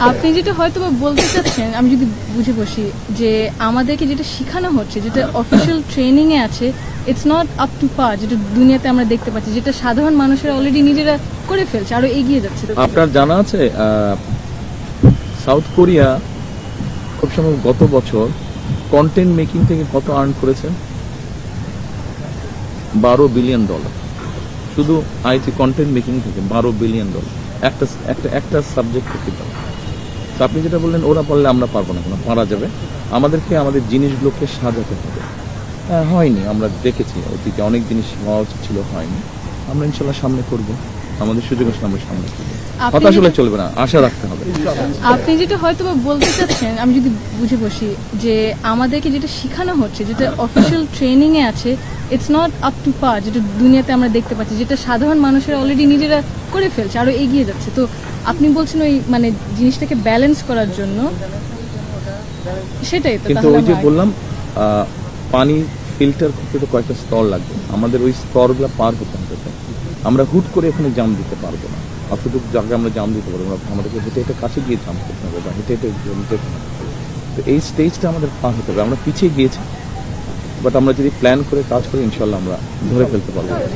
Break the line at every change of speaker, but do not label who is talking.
আপনি যেটা হয়তো বা বলতে চাচ্ছেন, আমি যদি বুঝে বসি, যে আমাদেরকে যেটা শেখানো হচ্ছে, যেটা অফিসিয়াল ট্রেনিং এ আছে, ইটস নট আপ টু পার, যেটা দুনিয়াতে আমরা দেখতে পাচ্ছি, যেটা সাধারণ মানুষেরা অলরেডি নিজেরা করে ফেলছে, আরো এগিয়ে যাচ্ছে।
আপনার জানা আছে সাউথ কোরিয়া খুব সম্ভব গত বছর কন্টেন্ট মেকিং থেকে কত আর্ন করেছে? $12 বিলিয়ন। শুধু আইটি কন্টেন্ট মেকিং থেকে $12 বিলিয়ন একটা একটা একটা সাবজেক্ট থেকে। তো আপনি যেটা বললেন ওরা পারলে আমরা পারবো না, কেন পারা যাবে। আমাদেরকে আমাদের জিনিসগুলোকে সাজাতে হবে। হয়নি, আমরা দেখেছি অতীতে অনেক জিনিস হওয়া উচিত ছিল, হয়নি। আমরা ইনশাল্লাহ সামনে করব, আমাদের সুযোগ আসলে আমরা সামনে করবো। হতাশ হলে চলবে না, আশা রাখতে হবে।
আপনি যেটা হয়তো বা বলতে চাচ্ছেন, আমি যদি বুঝে বসি, যে আমাদেরকে যেটা শেখানো হচ্ছে, যেটা অফিসিয়াল ট্রেনিং এ আছে, ইটস নট আপ টু পার, যেটা দুনিয়াতে আমরা দেখতে পাচ্ছি, যেটা সাধারণ মানুষেরা অলরেডি নিজেরা করে ফেলছে, আরো এগিয়ে যাচ্ছে। তো আপনি বলছেন ওই মানে জিনিসটাকে ব্যালেন্স করার জন্য, সেটাই তো।
কিন্তু ওই যে বললাম পানি ফিল্টার করতে তো কয়েকটা স্তর লাগবে, আমাদের ওই স্তরগুলো পার হতে হবে। আমরা হুট করে এখানে জাম দিতে পারবো না, অতটুকু জায়গায় আমরা জাম দিতে পারবো না, আমাদেরকে হেঁটে হেঁটে কাছে গিয়ে জাম করতে হবে বা হেঁটে হেঁটে যেতে হবে। তো এই স্টেজটা আমাদের পার হতে হবে। আমরা পিছিয়ে গিয়েছি, বাট আমরা যদি প্ল্যান করে কাজ করি ইনশাল্লাহ আমরা ধরে ফেলতে পারবো।